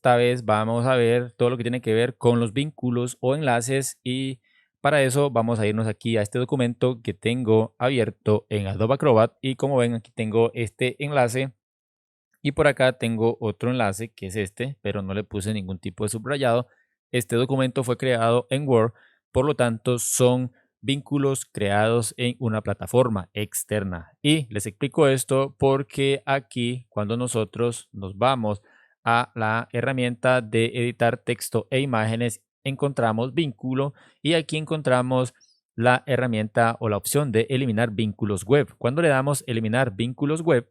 esta vez vamos a ver todo lo que tiene que ver con los vínculos o enlaces y para eso vamos a irnos aquí a este documento que tengo abierto en Adobe Acrobat y como ven aquí tengo este enlace y por acá tengo otro enlace que es este, pero no le puse ningún tipo de subrayado. Este documento fue creado en Word, por lo tanto son vínculos creados en una plataforma externa. Y les explico esto porque aquí cuando nosotros nos vamos a la herramienta de editar texto e imágenes, encontramos vínculo y aquí encontramos la herramienta o la opción de eliminar vínculos web. Cuando le damos eliminar vínculos web,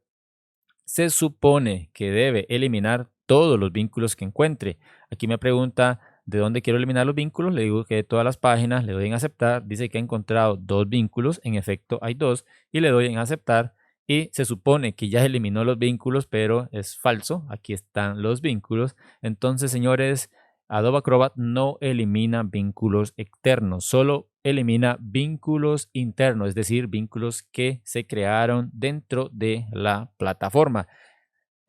se supone que debe eliminar todos los vínculos que encuentre. Aquí me pregunta de dónde quiero eliminar los vínculos. Le digo que de todas las páginas, le doy en aceptar. Dice que ha encontrado dos vínculos. En efecto, hay dos. Y le doy en aceptar. Y se supone que ya eliminó los vínculos, pero es falso. Aquí están los vínculos. Entonces, señores, Adobe Acrobat no elimina vínculos externos, solo elimina vínculos internos, es decir, vínculos que se crearon dentro de la plataforma.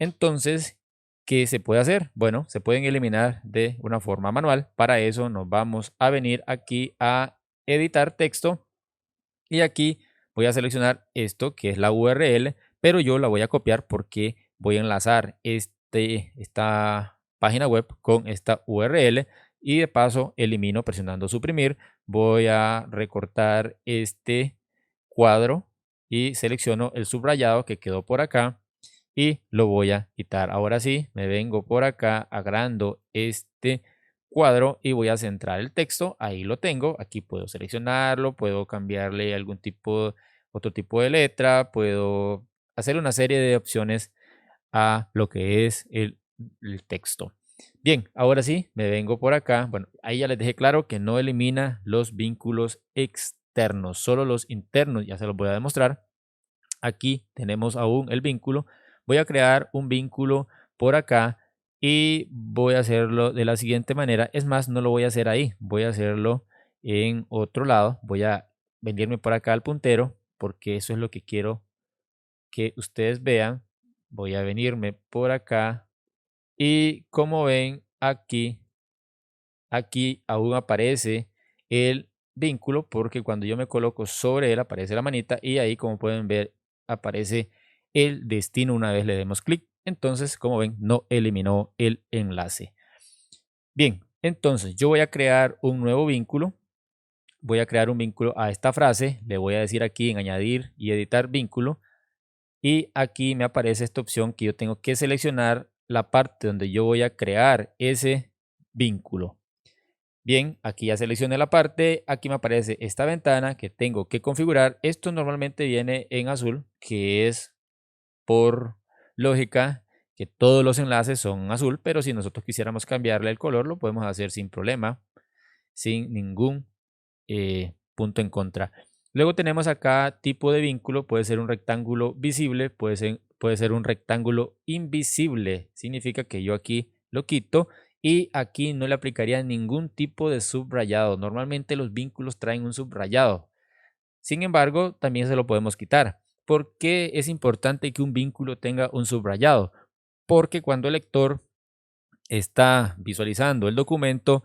Entonces, ¿qué se puede hacer? Bueno, se pueden eliminar de una forma manual. Para eso nos vamos a venir aquí a editar texto y aquí voy a seleccionar esto que es la URL, pero yo la voy a copiar porque voy a enlazar esta página web con esta URL y de paso elimino presionando suprimir. Voy a recortar este cuadro y selecciono el subrayado que quedó por acá y lo voy a quitar. Ahora sí, me vengo por acá agrando este cuadro y voy a centrar el texto. Ahí lo tengo. Aquí puedo seleccionarlo, puedo cambiarle otro tipo de letra, puedo hacer una serie de opciones a lo que es el texto. Bien, ahora sí, me vengo por acá. Bueno, ahí ya les dejé claro que no elimina los vínculos externos, solo los internos. Ya se los voy a demostrar. Aquí tenemos aún el vínculo. Voy a crear un vínculo por acá y voy a hacerlo de la siguiente manera. Es más, no lo voy a hacer ahí, voy a hacerlo en otro lado. Voy a venirme por acá al puntero porque eso es lo que quiero que ustedes vean. Voy a venirme por acá y como ven aquí aún aparece el vínculo porque cuando yo me coloco sobre él aparece la manita y ahí como pueden ver aparece el destino una vez le demos clic. Entonces, como ven, no eliminó el enlace. Bien, entonces yo voy a crear un nuevo vínculo. Voy a crear un vínculo a esta frase. Le voy a decir aquí en añadir y editar vínculo. Y aquí me aparece esta opción que yo tengo que seleccionar la parte donde yo voy a crear ese vínculo. Bien, aquí ya seleccioné la parte, aquí me aparece esta ventana que tengo que configurar. Esto normalmente viene en azul, que es por lógica que todos los enlaces son azul, pero si nosotros quisiéramos cambiarle el color, lo podemos hacer sin problema, sin ningún punto en contra. Luego tenemos acá tipo de vínculo, puede ser un rectángulo visible, puede ser un rectángulo invisible. Significa que yo aquí lo quito y aquí no le aplicaría ningún tipo de subrayado. Normalmente los vínculos traen un subrayado. Sin embargo, también se lo podemos quitar. ¿Por qué es importante que un vínculo tenga un subrayado? Porque cuando el lector está visualizando el documento,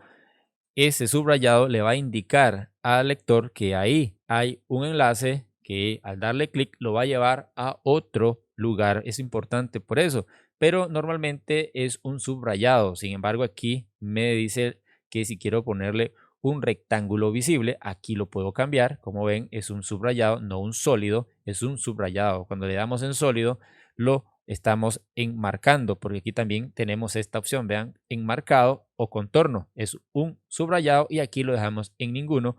ese subrayado le va a indicar al lector que ahí hay un enlace que al darle clic lo va a llevar a otro lugar. Es importante por eso, pero normalmente es un subrayado. Sin embargo, aquí me dice que si quiero ponerle un rectángulo visible, aquí lo puedo cambiar. Como ven, es un subrayado, no un sólido, es un subrayado. Cuando le damos en sólido, lo estamos enmarcando, porque aquí también tenemos esta opción, vean, enmarcado o contorno, es un subrayado y aquí lo dejamos en ninguno.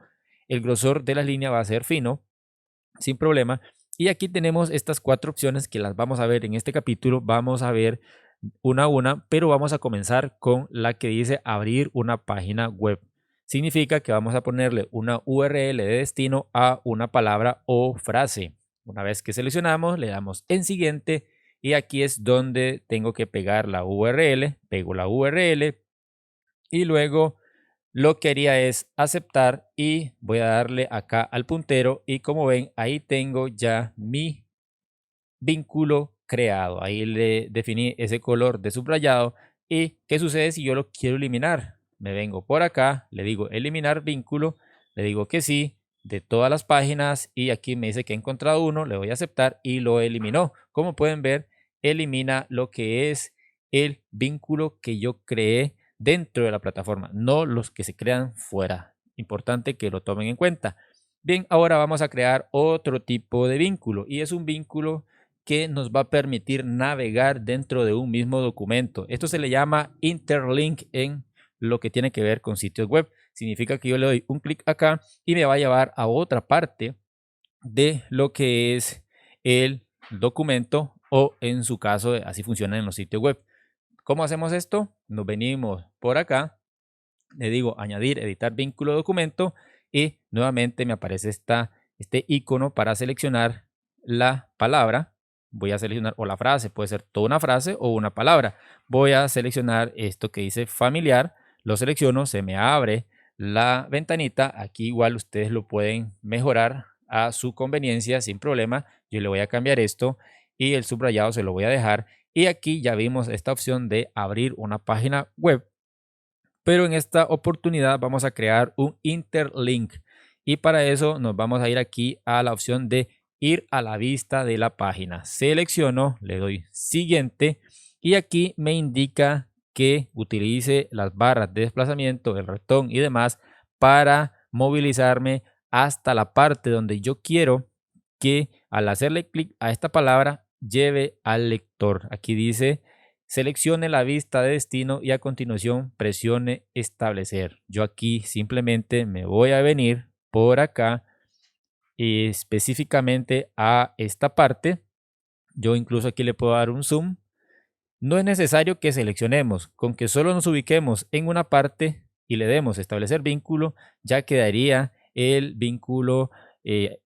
El grosor de la línea va a ser fino, sin problema. Y aquí tenemos estas cuatro opciones que las vamos a ver en este capítulo, vamos a ver una a una, pero vamos a comenzar con la que dice abrir una página web. Significa que vamos a ponerle una URL de destino a una palabra o frase. Una vez que seleccionamos, le damos en siguiente y aquí es donde tengo que pegar la URL. Pego la URL y luego lo que haría es aceptar y voy a darle acá al puntero y como ven ahí tengo ya mi vínculo creado. Ahí le definí ese color de subrayado ¿Y qué sucede si yo lo quiero eliminar? Me vengo por acá, le digo eliminar vínculo, le digo que sí, de todas las páginas y aquí me dice que he encontrado uno, le voy a aceptar y lo eliminó. Como pueden ver, elimina lo que es el vínculo que yo creé dentro de la plataforma, no los que se crean fuera. Importante que lo tomen en cuenta. Bien, ahora vamos a crear otro tipo de vínculo y es un vínculo que nos va a permitir navegar dentro de un mismo documento. Esto se le llama interlink en lo que tiene que ver con sitios web. Significa que yo le doy un clic acá y me va a llevar a otra parte de lo que es el documento o en su caso así funciona en los sitios web. ¿Cómo hacemos esto? Nos venimos por acá, le digo añadir, editar vínculo documento y nuevamente me aparece este icono para seleccionar la palabra. Voy a seleccionar o la frase, puede ser toda una frase o una palabra. Voy a seleccionar esto que dice familiar, lo selecciono, se me abre la ventanita. Aquí igual ustedes lo pueden mejorar a su conveniencia sin problema. Yo le voy a cambiar esto y el subrayado se lo voy a dejar. Y aquí ya vimos esta opción de abrir una página web, pero en esta oportunidad vamos a crear un interlink y para eso nos vamos a ir aquí a la opción de ir a la vista de la página. Selecciono, le doy siguiente y aquí me indica que utilice las barras de desplazamiento, el ratón y demás para movilizarme hasta la parte donde yo quiero que al hacerle clic a esta palabra lleve al lector. Aquí dice seleccione la vista de destino y a continuación presione establecer. Yo aquí simplemente me voy a venir por acá y específicamente a esta parte. Yo incluso aquí le puedo dar un zoom. No es necesario que seleccionemos, con que solo nos ubiquemos en una parte y le demos establecer vínculo, ya quedaría el vínculo,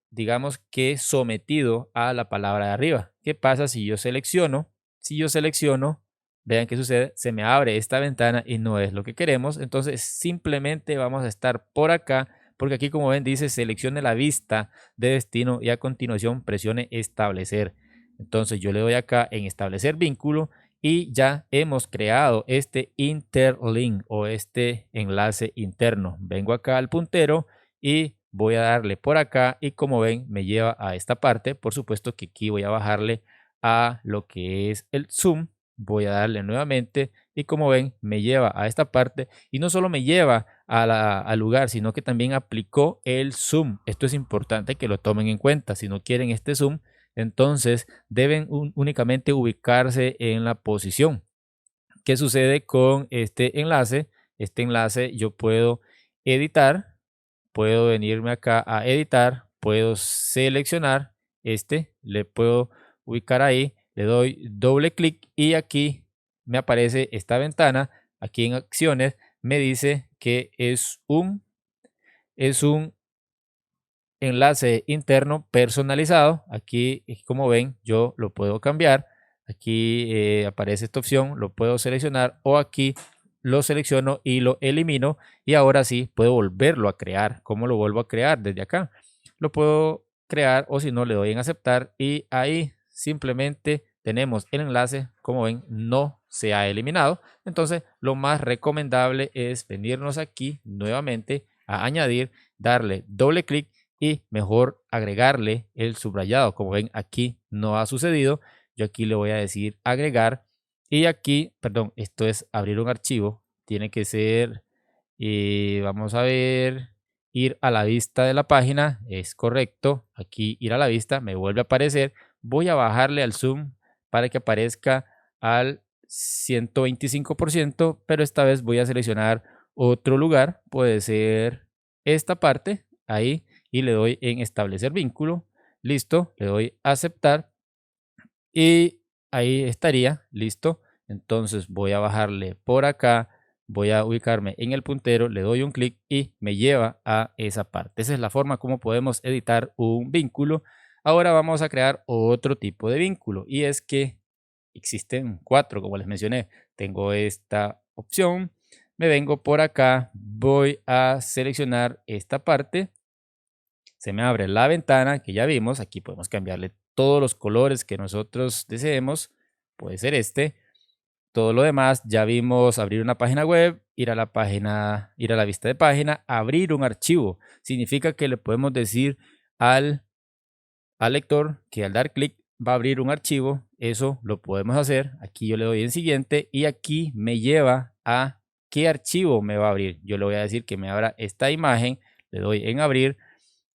digamos que sometido a la palabra de arriba. ¿Qué pasa si yo selecciono? Si yo selecciono, vean qué sucede, se me abre esta ventana y no es lo que queremos. Entonces simplemente vamos a estar por acá, porque aquí como ven dice seleccione la vista de destino y a continuación presione establecer. Entonces yo le doy acá en establecer vínculo y ya hemos creado este interlink o este enlace interno. Vengo acá al puntero y voy a darle por acá y como ven me lleva a esta parte. Por supuesto que aquí voy a bajarle a lo que es el zoom. Voy a darle nuevamente y como ven me lleva a esta parte y no solo me lleva al lugar, sino que también aplicó el zoom. Esto es importante que lo tomen en cuenta. Si no quieren este zoom, entonces deben únicamente ubicarse en la posición. ¿Qué sucede con este enlace? Este enlace yo puedo editar, puedo venirme acá a editar, puedo seleccionar le puedo ubicar ahí, le doy doble clic y aquí me aparece esta ventana. Aquí en acciones me dice que es un enlace interno personalizado. Aquí, como ven, yo lo puedo cambiar. Aquí aparece esta opción, lo puedo seleccionar o aquí lo selecciono y lo elimino. Y ahora sí puedo volverlo a crear. ¿Cómo lo vuelvo a crear? Desde acá. Lo puedo crear o si no le doy en aceptar y ahí simplemente tenemos el enlace. Como ven, no se ha eliminado. Entonces, lo más recomendable es venirnos aquí nuevamente a añadir, darle doble clic y mejor agregarle el subrayado. Como ven, aquí no ha sucedido. Yo aquí le voy a decir agregar y aquí, perdón, esto es abrir un archivo. Tiene que ser, vamos a ver, ir a la vista de la página. Es correcto. Aquí ir a la vista me vuelve a aparecer. Voy a bajarle al zoom para que aparezca al 125%, pero esta vez voy a seleccionar otro lugar. Puede ser esta parte, ahí y le doy en establecer vínculo. Listo, le doy a aceptar y ahí estaría, listo. Entonces voy a bajarle por acá, voy a ubicarme en el puntero, le doy un clic y me lleva a esa parte. Esa es la forma como podemos editar un vínculo. Ahora vamos a crear otro tipo de vínculo y es que existen 4, como les mencioné. Tengo esta opción, me vengo por acá, voy a seleccionar esta parte, se me abre la ventana que ya vimos. Aquí podemos cambiarle todos los colores que nosotros deseemos. Puede ser este. todo lo demás, ya vimos abrir una página web, ir a la vista de página, abrir un archivo. Significa que le podemos decir al lector que al dar clic va a abrir un archivo. Eso lo podemos hacer. Aquí yo le doy en siguiente y aquí me lleva a qué archivo me va a abrir. Yo le voy a decir que me abra esta imagen, le doy en abrir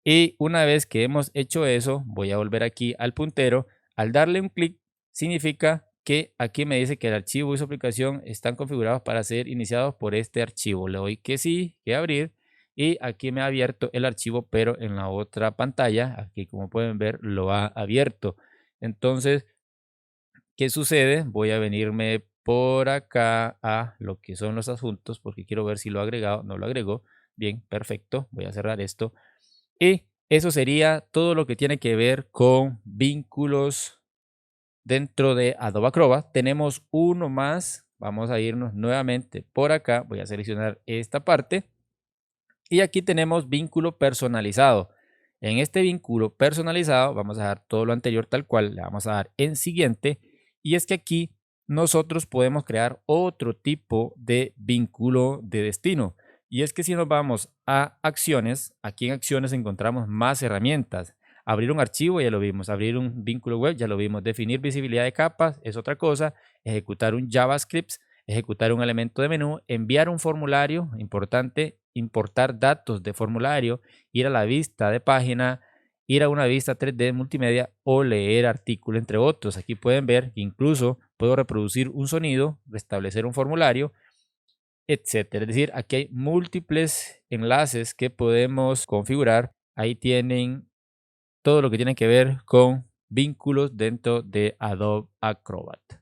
y una vez que hemos hecho eso, voy a volver aquí al puntero. Al darle un clic significa que aquí me dice que el archivo y su aplicación están configurados para ser iniciados por este archivo. Le doy que sí, que abrir y aquí me ha abierto el archivo, pero en la otra pantalla, aquí como pueden ver, lo ha abierto. Entonces, ¿qué sucede? Voy a venirme por acá a lo que son los adjuntos porque quiero ver si lo ha agregado. No lo agregó. Bien, perfecto. Voy a cerrar esto. Y eso sería todo lo que tiene que ver con vínculos dentro de Adobe Acrobat. Tenemos uno más. Vamos a irnos nuevamente por acá. Voy a seleccionar esta parte. Y aquí tenemos vínculo personalizado. En este vínculo personalizado vamos a dejar todo lo anterior tal cual. Le vamos a dar en siguiente. Y es que aquí nosotros podemos crear otro tipo de vínculo de destino. Y es que si nos vamos a acciones, aquí en acciones encontramos más herramientas. Abrir un archivo, ya lo vimos. Abrir un vínculo web, ya lo vimos. Definir visibilidad de capas es otra cosa. Ejecutar un JavaScript, ejecutar un elemento de menú, enviar un formulario, importante, importar datos de formulario, ir a la vista de página, ir a una vista 3D multimedia o leer artículo, entre otros. Aquí pueden ver que incluso puedo reproducir un sonido, restablecer un formulario, etcétera. Es decir, aquí hay múltiples enlaces que podemos configurar. Ahí tienen todo lo que tiene que ver con vínculos dentro de Adobe Acrobat.